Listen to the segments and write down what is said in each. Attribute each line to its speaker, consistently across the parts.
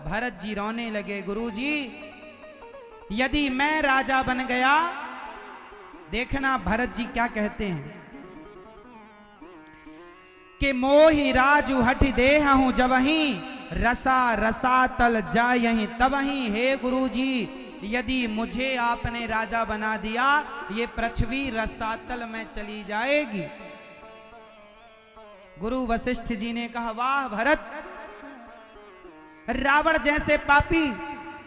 Speaker 1: भरत जी रोने लगे, गुरुजी यदि मैं राजा बन गया, देखना भरत जी क्या कहते हैं कि मोहि राजु हठ देह हूं जबहि रसा रसातल जायहि तबहि। हे गुरुजी यदि मुझे आपने राजा बना दिया, ये पृथ्वी रसातल में चली जाएगी। गुरु वशिष्ठ जी ने कहा, वाह भरत, रावण जैसे पापी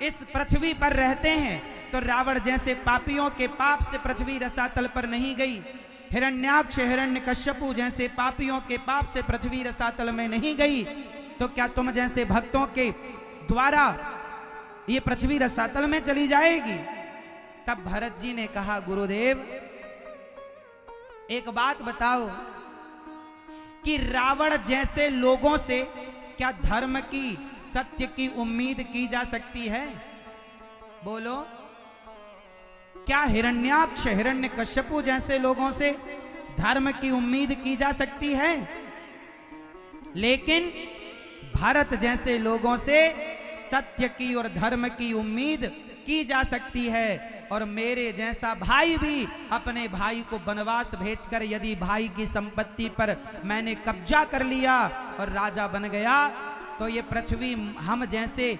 Speaker 1: इस पृथ्वी पर रहते हैं, तो रावण जैसे पापियों के पाप से पृथ्वी रसातल पर नहीं गई। हिरण्याक्ष हिरण्यकश्यपु जैसे पापियों के पाप से पृथ्वी रसातल में नहीं गई, तो क्या तुम जैसे भक्तों के द्वारा ये पृथ्वी रसातल में चली जाएगी? तब भरत जी ने कहा, गुरुदेव एक बात बताओ कि रावण जैसे लोगों से क्या धर्म की, सत्य की उम्मीद की जा सकती है? बोलो, क्या हिरण्याक्ष हिरण्यकश्यपु जैसे लोगों से धर्म की उम्मीद की जा सकती है? लेकिन भारत जैसे लोगों से सत्य की और धर्म की उम्मीद की जा सकती है। और मेरे जैसा भाई भी अपने भाई को वनवास भेजकर यदि भाई की संपत्ति पर मैंने कब्जा कर लिया और राजा बन गया, तो ये पृथ्वी हम जैसे,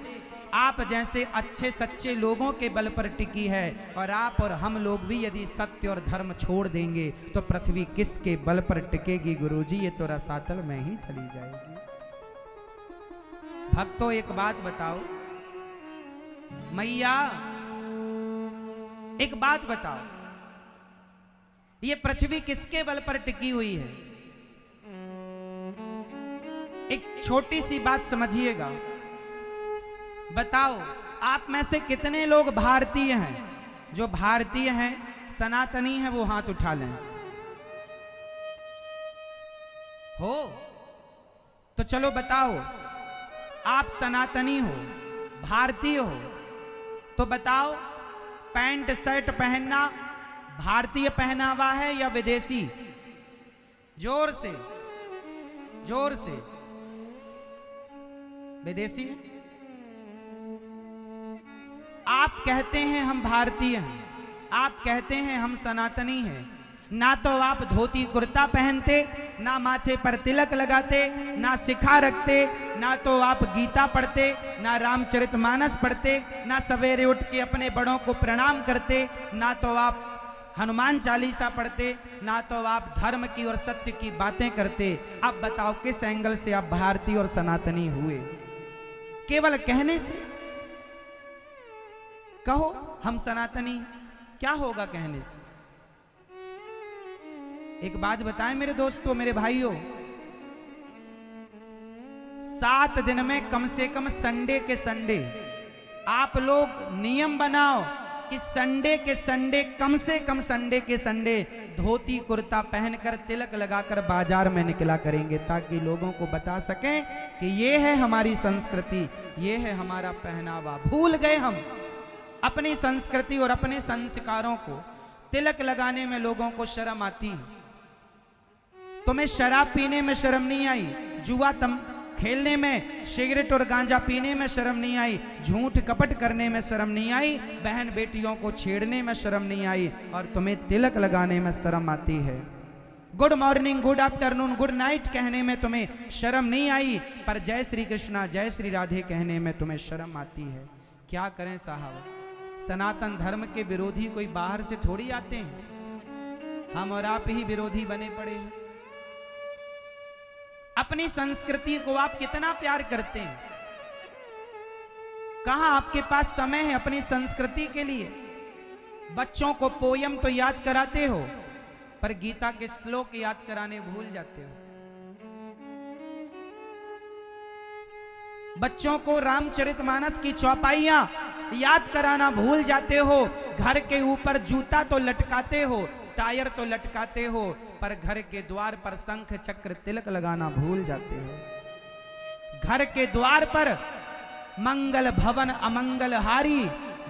Speaker 1: आप जैसे अच्छे सच्चे लोगों के बल पर टिकी है। और आप और हम लोग भी यदि सत्य और धर्म छोड़ देंगे तो पृथ्वी किसके बल पर टिकेगी? गुरुजी ये तो रसातल में ही चली जाएगी। भक्तों एक बात बताओ, मैया एक बात बताओ, ये पृथ्वी किसके बल पर टिकी हुई है? एक छोटी सी बात समझिएगा, बताओ आप में से कितने लोग भारतीय हैं? जो भारतीय हैं, सनातनी हैं, वो हाथ उठा लें। हो तो चलो बताओ, आप सनातनी हो, भारतीय हो, तो बताओ पैंट शर्ट पहनना भारतीय पहनावा है या विदेशी? जोर से, जोर से। विदेशी? आप कहते हैं हम भारतीय हैं, आप कहते हैं हम सनातनी हैं, ना तो आप धोती कुर्ता पहनते, ना माथे पर तिलक लगाते, ना शिखा रखते, ना तो आप गीता पढ़ते, ना रामचरितमानस पढ़ते, ना सवेरे उठ के अपने बड़ों को प्रणाम करते, ना तो आप हनुमान चालीसा पढ़ते, ना तो आप धर्म की और सत्य की बातें करते। अब बताओ किस एंगल से आप भारतीय और सनातनी हुए? केवल कहने से? कहो हम सनातनी, क्या होगा कहने से? एक बात बताएं मेरे दोस्तों, मेरे भाइयों, 7 दिन में कम से कम संडे के संडे आप लोग नियम बनाओ कि संडे के संडे, कम से कम संडे के संडे धोती कुर्ता पहनकर तिलक लगाकर बाजार में निकला करेंगे, ताकि लोगों को बता सकें कि ये है हमारी संस्कृति, ये है हमारा पहनावा। भूल गए हम अपनी संस्कृति और अपने संस्कारों को। तिलक लगाने में लोगों को शर्म आती है। तुम्हें शराब पीने में शर्म नहीं आई, जुआ खेलने में, सिगरेट और गांजा पीने में शर्म नहीं आई, झूठ कपट करने में शर्म नहीं आई, बहन बेटियों को छेड़ने में शर्म नहीं आई, और तुम्हें तिलक लगाने में शर्म आती है। Good morning, good afternoon, good night कहने में तुम्हें शर्म नहीं आई, पर जय श्री कृष्णा, जय श्री राधे कहने में तुम्हें शर्म आती है। क्या करें साहब, सनातन धर्म के विरोधी कोई बाहर से थोड़ी आते हैं, हम और आप ही विरोधी बने पड़े हैं। अपनी संस्कृति को आप कितना प्यार करते हैं? कहां आपके पास समय है अपनी संस्कृति के लिए? बच्चों को पोयम तो याद कराते हो, पर गीता के श्लोक याद कराने भूल जाते हो। बच्चों को रामचरितमानस की चौपाइयां याद कराना भूल जाते हो। घर के ऊपर जूता तो लटकाते हो, टायर तो लटकाते हो, पर घर के द्वार पर शंख चक्र तिलक लगाना भूल जाते हो। घर के द्वार पर मंगल भवन अमंगल हारी,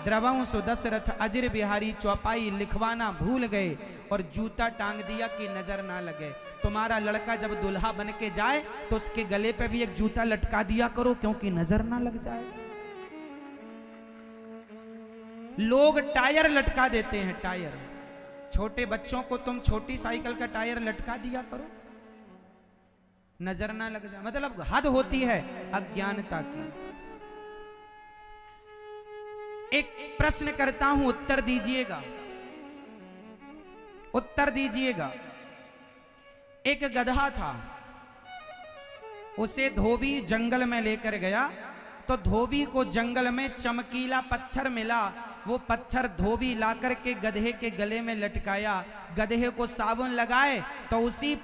Speaker 1: द्रवंश दशरथ अजिर बिहारी चौपाई लिखवाना भूल गए, और जूता टांग दिया कि नजर ना लगे। तुम्हारा लड़का जब दुल्हा बन के जाए तो उसके गले पे भी एक जूता लटका दिया करो, क्योंकि नजर ना लग जाए। लोग टायर लटका देते हैं, टायर। छोटे बच्चों को तुम छोटी साइकिल का टायर लटका दिया करो, नजर ना लग जाए। मतलब हद होती है अज्ञानता की। एक प्रश्न करता हूं, उत्तर दीजिएगा, उत्तर दीजिएगा। एक गधा था, उसे धोबी जंगल में लेकर गया, तो धोबी को जंगल में चमकीला पत्थर मिला। वो पत्थर धोबी लाकर के गधे के गले में लटकाया। गधे को साबुन लगाए तो उसी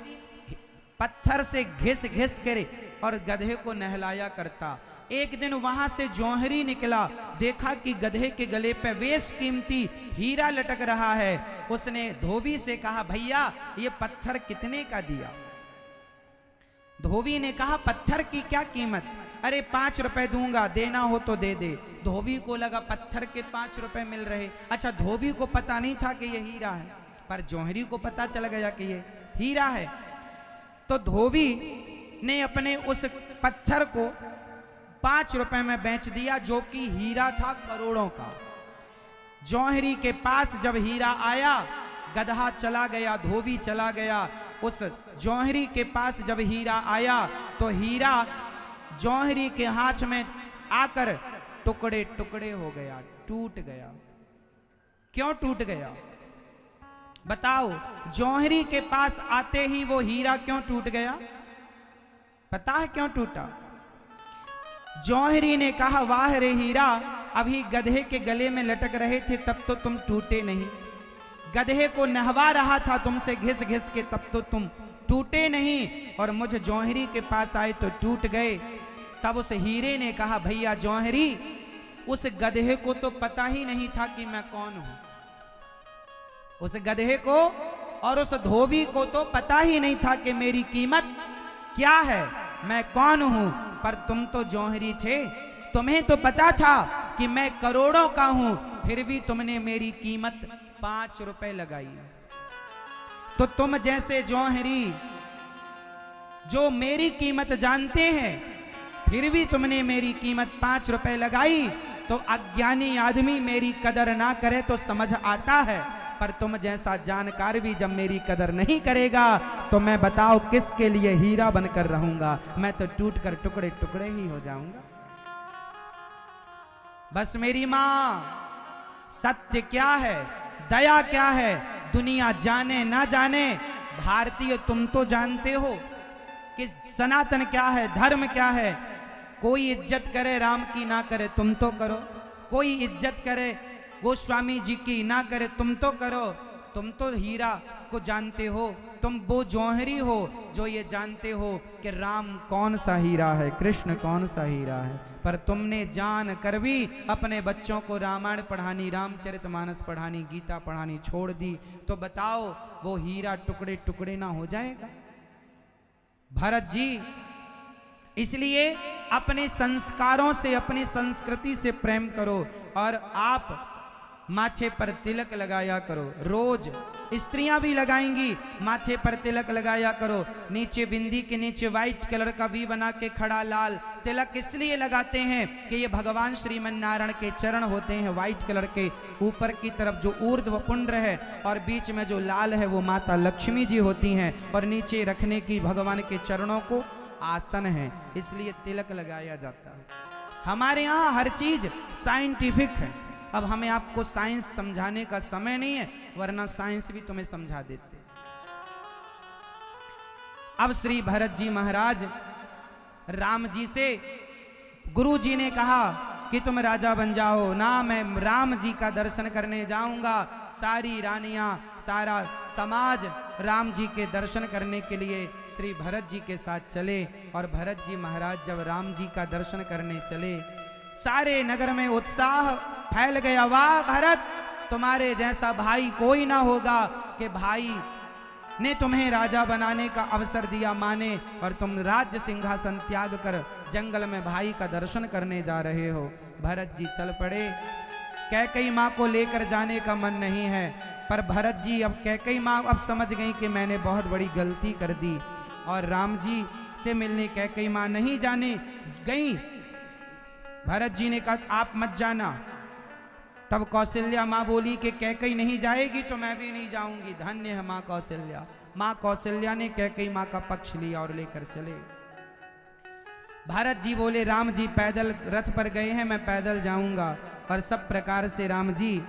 Speaker 1: पत्थर से घिस घिस कर और गधे को नहलाया करता। एक दिन वहां से जौहरी निकला, देखा कि गधे के गले पे बेश कीमती हीरा लटक रहा है। उसने धोबी से कहा, भैया ये पत्थर कितने का दिया? धोबी ने कहा, पत्थर की क्या कीमत? अरे 5 रुपए दूंगा, देना हो तो दे दे। धोबी को लगा पत्थर के 5 रुपए मिल रहे। अच्छा, धोबी को पता नहीं था कि ये हीरा है, पर जौहरी को पता चल गया कि ये हीरा है। तो धोबी ने अपने उस पत्थर को 5 रुपए में बेच दिया, जो कि हीरा था करोड़ों का। जौहरी के पास जब हीरा आया, गधा चला गया, धोबी चला गया। उस जौहरी के पास जब हीरा आया तो हीरा जौहरी के हाथ में आकर टुकड़े टुकड़े हो गया, टूट गया। क्यों टूट गया बताओ? जौहरी के पास आते ही वो हीरा क्यों टूट गया? पता है क्यों टूटा? जौहरी ने कहा, वाह रे हीरा, अभी गधे के गले में लटक रहे थे तब तो तुम टूटे नहीं। गधे को नहवा रहा था तुमसे घिस घिस के, तब तो तुम टूटे नहीं, और मुझे जौहरी के पास आए तो टूट गए। तब उस हीरे ने कहा, भैया जौहरी, उस गधे को तो पता ही नहीं था कि मैं कौन हूं। उस गधे को और उस धोबी को तो पता ही नहीं था कि मेरी कीमत क्या है, मैं कौन हूं। पर तुम तो जौहरी थे, तुम्हें तो पता था कि मैं करोड़ों का हूं, फिर भी तुमने मेरी कीमत 5 रुपए लगाई। तो तुम जैसे जौहरी जो मेरी कीमत जानते हैं, फिर भी तुमने मेरी कीमत 5 रुपए लगाई, तो अज्ञानी आदमी मेरी कदर ना करे तो समझ आता है, पर तुम जैसा जानकार भी जब मेरी कदर नहीं करेगा तो मैं बताओ किसके लिए हीरा बनकर रहूंगा? मैं तो टूट कर टुकड़े टुकड़े ही हो जाऊंगा। बस मेरी मां, सत्य क्या है, दया क्या है, दुनिया जाने ना जाने, भारतीय तुम तो जानते हो कि सनातन क्या है, धर्म क्या है। कोई इज्जत करे राम की ना करे, तुम तो करो। कोई इज्जत करे गोस्वामी जी की ना करे, तुम तो करो। तुम तो हीरा को जानते हो, तुम वो जौहरी हो जो ये जानते हो कि राम कौन सा हीरा है, कृष्ण कौन सा हीरा है। पर तुमने जान कर भी अपने बच्चों को रामायण पढ़ानी, रामचरितमानस पढ़ानी, गीता पढ़ानी छोड़ दी, तो बताओ वो हीरा टुकड़े टुकड़े ना हो जाएगा? भरत जी, इसलिए अपने संस्कारों से, अपनी संस्कृति से प्रेम करो, और आप माथे पर तिलक लगाया करो। रोज स्त्रियां भी लगाएंगी, माथे पर तिलक लगाया करो। नीचे बिंदी के नीचे व्हाइट कलर का वी बना के खड़ा लाल तिलक इसलिए लगाते हैं कि ये भगवान श्रीमन नारायण के चरण होते हैं व्हाइट कलर के। ऊपर की तरफ जो ऊर्ध्व पुंड्र है और बीच में जो लाल है वो माता लक्ष्मी जी होती हैं, और नीचे रखने की भगवान के चरणों को आसन है, इसलिए तिलक लगाया जाता है। हमारे यहाँ हर चीज साइंटिफिक है। अब हमें आपको साइंस समझाने का समय नहीं है, वरना साइंस भी तुम्हें समझा देते। अब श्री भरत जी महाराज राम जी से, गुरु जी ने कहा कि तुम राजा बन जाओ ना, मैं राम जी का दर्शन करने जाऊंगा। सारी रानियां, सारा समाज राम जी के दर्शन करने के लिए श्री भरत जी के साथ चले। और भरत जी महाराज जब राम जी का दर्शन करने चले, सारे नगर में उत्साह फैल गया। वाह भरत, तुम्हारे जैसा भाई कोई ना होगा कि भाई ने तुम्हें राजा बनाने का अवसर दिया माने, और तुम राज्य सिंहासन त्याग कर जंगल में भाई का दर्शन करने जा रहे हो। भरत जी चल पड़े। कैकेयी माँ को लेकर जाने का मन नहीं है, पर भरत जी, अब कैकेयी माँ अब समझ गई कि मैंने बहुत बड़ी गलती कर दी, और राम जी से मिलने कैकेयी माँ नहीं जाने गई। भरत जी ने कहा आप मत जाना, तब कौशल्या माँ बोली कि कैकेयी नहीं जाएगी तो मैं भी नहीं जाऊंगी। धन्य है माँ कौशल्या। माँ कौशल्या ने कैकेयी माँ का पक्ष लिया और लेकर चले। भरत जी बोले राम जी पैदल रथ पर गए हैं, मैं पैदल जाऊंगा। और सब प्रकार से राम जी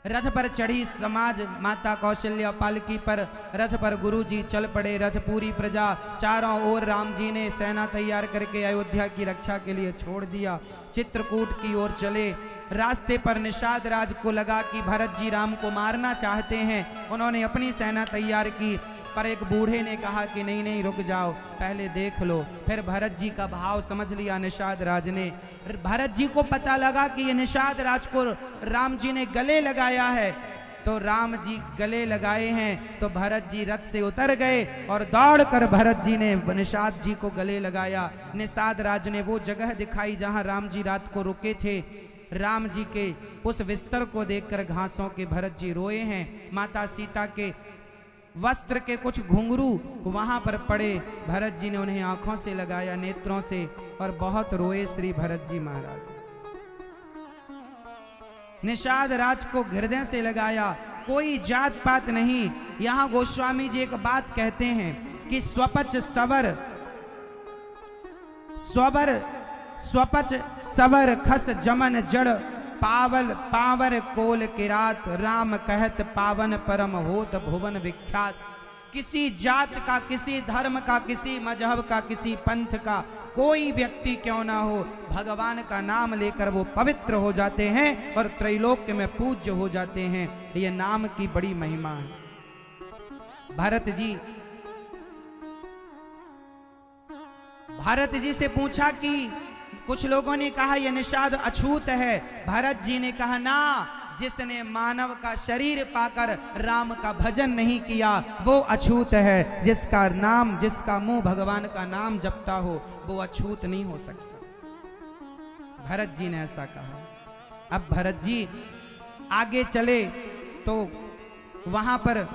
Speaker 1: रथ पर चढ़ी समाज माता कौशल्या पालकी पर, रथ पर गुरु जी चल पड़े। रथ पूरी प्रजा चारों ओर राम जी ने सेना तैयार करके अयोध्या की रक्षा के लिए छोड़ दिया। चित्रकूट की ओर चले। रास्ते पर निषाद राज को लगा कि भरत जी राम को मारना चाहते हैं। उन्होंने अपनी सेना तैयार की, पर एक बूढ़े ने कहा कि नहीं नहीं रुक जाओ, पहले देख लो। फिर भरत जी का भाव समझ लिया निषाद राज ने। भरत जी को पता लगा कि ये निषाद राज को राम जी ने गले लगाया है, तो राम जी गले लगाए हैं। तो भरत जी रथ से उतर गए और दौड़कर भरत जी ने निषाद जी को गले लगाया। निषाद राज ने वो जगह दिखाई जहां राम जी रात को रुके थे। राम जी के उस बिस्तर को देखकर घासों के भरत जी रोए हैं। माता सीता के वस्त्र के कुछ घुंघरू वहां पर पड़े। भरत जी ने उन्हें आंखों से लगाया, नेत्रों से, और बहुत रोए श्री भरत जी महाराज। निषाद राज को हृदय से लगाया। कोई जात पात नहीं। यहां गोस्वामी जी एक बात कहते हैं कि स्वपच सवर स्वपच सवर खस जमन जड़ पावल पावर कोल किरात राम कहत पावन परम होत भुवन विख्यात। किसी जात का, किसी धर्म का, किसी मजहब का, किसी पंथ का कोई व्यक्ति क्यों ना हो, भगवान का नाम लेकर वो पवित्र हो जाते हैं और त्रैलोक्य में पूज्य हो जाते हैं। ये नाम की बड़ी महिमा है। भरत जी से पूछा कि कुछ लोगों ने कहा यह निषाद अछूत है। भरत जी ने कहा ना, जिसने मानव का शरीर पाकर राम का भजन नहीं किया वो अछूत है। जिसका नाम, जिसका मुंह भगवान का नाम जपता हो वो अछूत नहीं हो सकता। भरत जी ने ऐसा कहा। अब भरत जी आगे चले तो वहां पर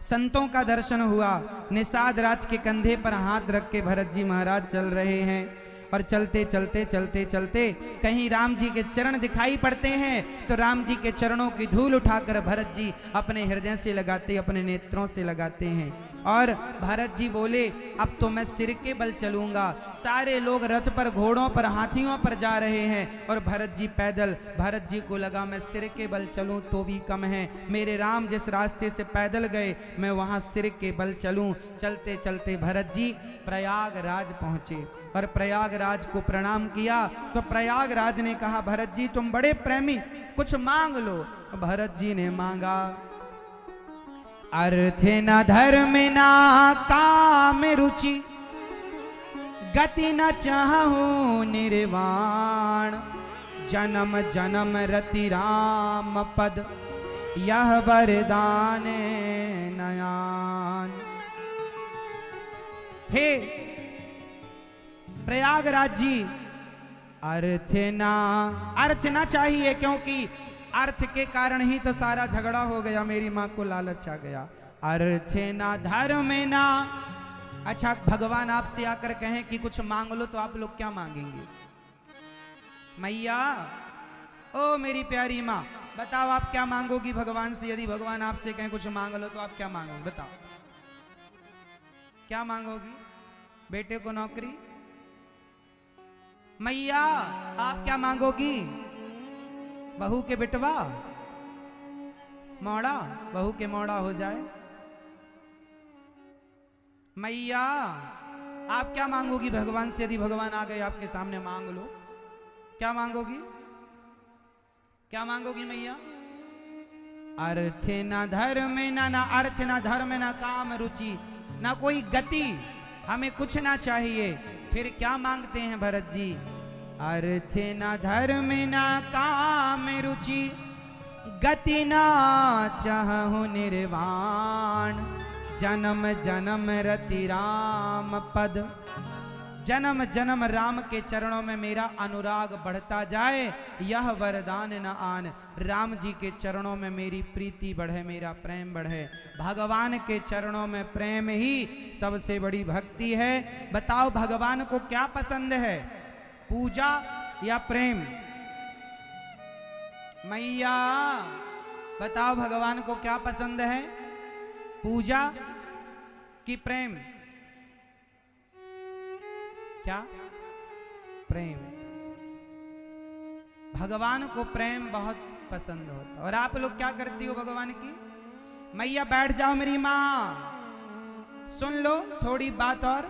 Speaker 1: संतों का दर्शन हुआ। निषाद राज के कंधे पर हाथ रख के भरत जी महाराज चल रहे हैं और चलते चलते चलते चलते कहीं राम जी के चरण दिखाई पड़ते हैं। तो राम जी के चरणों की धूल उठाकर भरत जी अपने हृदय से लगाते, अपने नेत्रों से लगाते हैं। और भरत जी बोले अब तो मैं सिर के बल चलूंगा। सारे लोग रथ पर, घोड़ों पर, हाथियों पर जा रहे हैं और भरत जी पैदल। भरत जी को लगा मैं सिर के बल चलूं तो भी कम है। मेरे राम जिस रास्ते से पैदल गए मैं वहां सिर के बल चलूं। चलते चलते भरत जी प्रयागराज पहुंचे और प्रयागराज को प्रणाम किया। तो प्रयागराज ने कहा भरत जी तुम बड़े प्रेमी, कुछ मांग लो। भरत जी ने मांगा, अर्थ न धर्म न काम रुचि, गति न चाहूं निर्वाण, जन्म जन्म रति राम पद, यह वरदान नयान। हे प्रयागराज जी, अर्थ ना चाहिए, क्योंकि अर्थ के कारण ही तो सारा झगड़ा हो गया। मेरी माँ को लालच आ गया। अर्थ ना धर्म ना। अच्छा भगवान आपसे आकर कहें कि कुछ मांग लो तो आप लोग क्या मांगेंगे? मैया, ओ मेरी प्यारी माँ, बताओ आप क्या मांगोगी भगवान से? यदि भगवान आपसे कहें कुछ मांग लो तो आप क्या मांगोगे? बताओ क्या मांगोगी? बेटे को नौकरी? मैया आप क्या मांगोगी? बहू के बिटवा, मोड़ा, बहू के मोड़ा हो जाए। मैया आप क्या मांगोगी भगवान से? यदि भगवान आ गए आपके सामने, मांग लो, क्या मांगोगी? क्या मांगोगी मैया? अर्थ न धर्म ना अर्थ न धर्म न काम रुचि, ना कोई गति, हमें कुछ ना चाहिए। फिर क्या मांगते हैं भरत जी? अर्थ न धर्म न काम रुचि, गति ना चाहूं निर्वाण, जन्म जन्म रति राम पद। जन्म जन्म राम के चरणों में मेरा अनुराग बढ़ता जाए, यह वरदान न आन। राम जी के चरणों में मेरी प्रीति बढ़े, मेरा प्रेम बढ़े। भगवान के चरणों में प्रेम ही सबसे बड़ी भक्ति है। बताओ भगवान को क्या पसंद है, पूजा या प्रेम? मैया बताओ भगवान को क्या पसंद है, पूजा कि प्रेम? क्या? प्रेम। भगवान को प्रेम बहुत पसंद होता। और आप लोग क्या करती हो भगवान की? मैया बैठ जाओ मेरी माँ, सुन लो थोड़ी बात और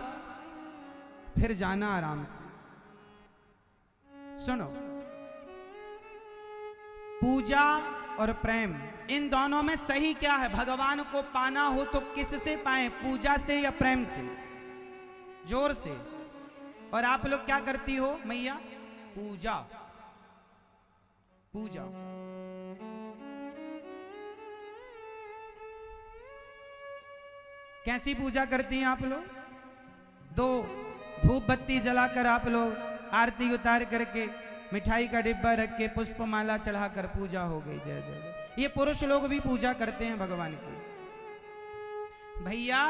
Speaker 1: फिर जाना आराम से। सुनो, पूजा और प्रेम, इन दोनों में सही क्या है? भगवान को पाना हो तो किससे पाएं, पूजा से या प्रेम से? जोर से। और आप लोग क्या करती हो मैया? पूजा। पूजा। कैसी पूजा करती हैं आप लोग? दो धूप बत्ती जलाकर आप लोग आरती उतार करके मिठाई का डिब्बा रख के पुष्पमाला चढ़ाकर पूजा हो गई। जय जय जय। ये पुरुष लोग भी पूजा करते हैं भगवान की। भैया,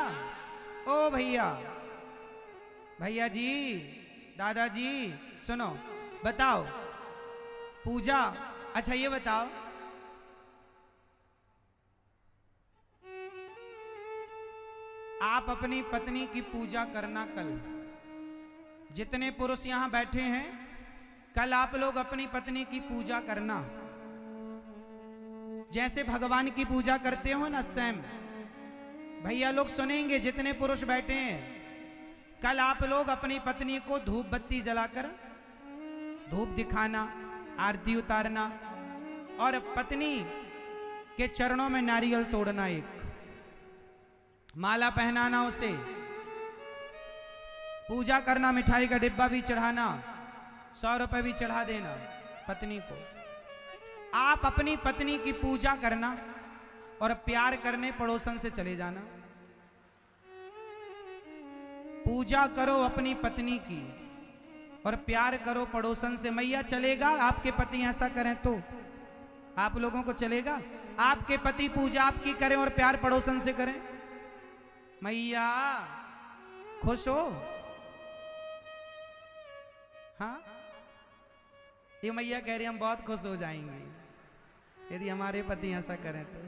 Speaker 1: ओ भैया, भैया जी, दादाजी, सुनो, बताओ पूजा। अच्छा ये बताओ, आप अपनी पत्नी की पूजा करना कल। जितने पुरुष यहां बैठे हैं, कल आप लोग अपनी पत्नी की पूजा करना, जैसे भगवान की पूजा करते हो ना, सेम। भैया लोग सुनेंगे, जितने पुरुष बैठे हैं, कल आप लोग अपनी पत्नी को धूप बत्ती जलाकर धूप दिखाना, आरती उतारना और पत्नी के चरणों में नारियल तोड़ना, एक माला पहनाना, उसे पूजा करना, मिठाई का डिब्बा भी चढ़ाना, 100 रुपए भी चढ़ा देना पत्नी को। आप अपनी पत्नी की पूजा करना और प्यार करने पड़ोसन से चले जाना। पूजा करो अपनी पत्नी की और प्यार करो पड़ोसन से। मैया चलेगा आपके पति ऐसा करें तो? आप लोगों को चलेगा? आपके पति पूजा आपकी करें और प्यार पड़ोसन से करें? मैया खुश हो? हाँ, ये मैया कह रही हम बहुत खुश हो जाएंगे यदि हमारे पति ऐसा करें तो।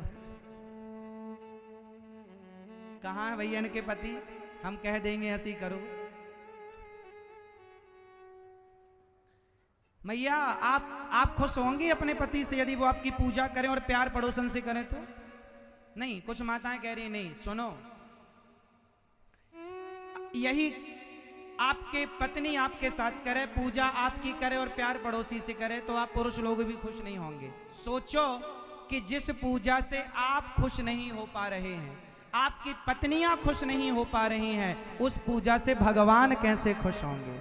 Speaker 1: कहाँ है भैया इनके पति? हम कह देंगे ऐसी करो। मैया आप खुश होंगी अपने पति से यदि वो आपकी पूजा करें और प्यार पड़ोसन से करें तो? नहीं, कुछ माताएं कह रही नहीं। सुनो, यही आपके पत्नी आपके साथ करे, पूजा आपकी करे और प्यार पड़ोसी से करे, तो आप पुरुष लोग भी खुश नहीं होंगे। सोचो कि जिस पूजा से आप खुश नहीं हो पा रहे हैं, आपकी पत्नियां खुश नहीं हो पा रही हैं, उस पूजा से भगवान कैसे खुश होंगे?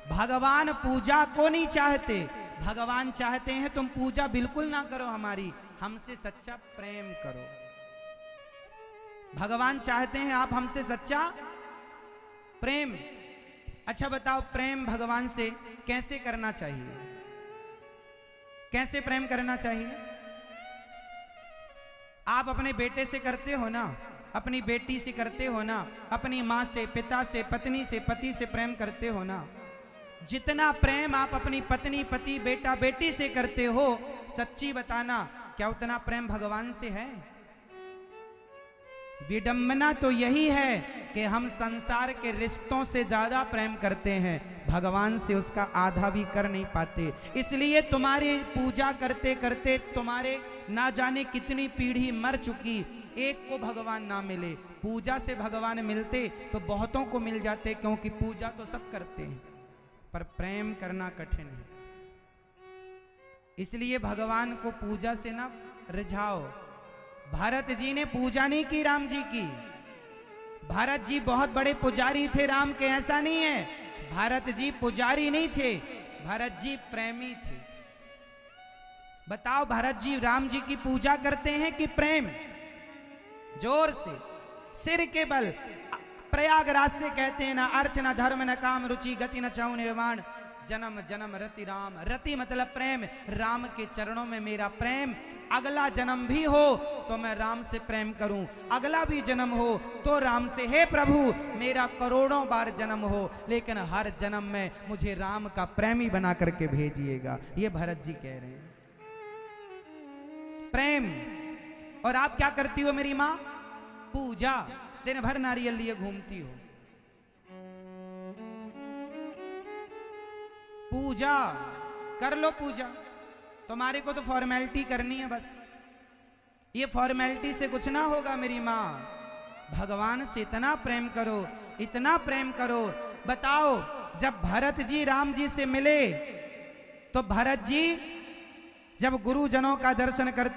Speaker 1: भगवान पूजा को नहीं चाहते। भगवान चाहते हैं तुम पूजा बिल्कुल ना करो हमारी, हमसे सच्चा प्रेम करो। भगवान चाहते हैं आप हमसे सच्चा प्रेम। अच्छा बताओ, प्रेम भगवान से कैसे करना चाहिए? कैसे प्रेम करना चाहिए? आप अपने बेटे से करते हो ना, अपनी बेटी से करते हो ना, अपनी माँ से, पिता से, पत्नी से, पति से प्रेम करते हो ना। जितना प्रेम आप अपनी पत्नी, पति, बेटा, बेटी से करते हो, सच्ची बताना क्या उतना प्रेम भगवान से है? विडंबना तो यही है कि हम संसार के रिश्तों से ज्यादा प्रेम करते हैं, भगवान से उसका आधा भी कर नहीं पाते। इसलिए तुम्हारी पूजा करते करते तुम्हारे ना जाने कितनी पीढ़ी मर चुकी, एक को भगवान ना मिले। पूजा से भगवान मिलते तो बहुतों को मिल जाते, क्योंकि पूजा तो सब करते हैं पर प्रेम करना कठिन है। इसलिए भगवान को पूजा से ना रिझाओ। भरत जी ने पूजा नहीं की राम जी की। भरत जी बहुत बड़े पुजारी थे राम के, ऐसा नहीं है। भरत जी पुजारी नहीं थे, भरत जी प्रेमी थे। बताओ, भरत जी राम जी की पूजा करते हैं कि प्रेम? जोर से, सिर के बल। प्रयागराज से कहते हैं ना, अर्थ न धर्म न काम रुचि गति न चाहूं निर्वाण, जन्म जन्म रति राम। रति मतलब प्रेम, राम के चरणों में मेरा प्रेम। अगला जन्म भी हो तो मैं राम से प्रेम करूं, अगला भी जन्म हो तो राम से। हे प्रभु, मेरा करोड़ों बार जन्म हो, लेकिन हर जन्म में मुझे राम का प्रेमी बना करके भेजिएगा। ये भरत जी कह रहे हैं। प्रेम। और आप क्या करती हो मेरी माँ? पूजा। दिन भर नारियल लिए घूमती हो। पूजा कर लो पूजा, तुम्हारे को तो फॉर्मेलिटी करनी है बस। ये फॉर्मेलिटी से कुछ ना होगा मेरी माँ। भगवान से इतना प्रेम करो, इतना प्रेम करो। बताओ, जब भरत जी राम जी से मिले तो भरत जी जब गुरुजनों का दर्शन करते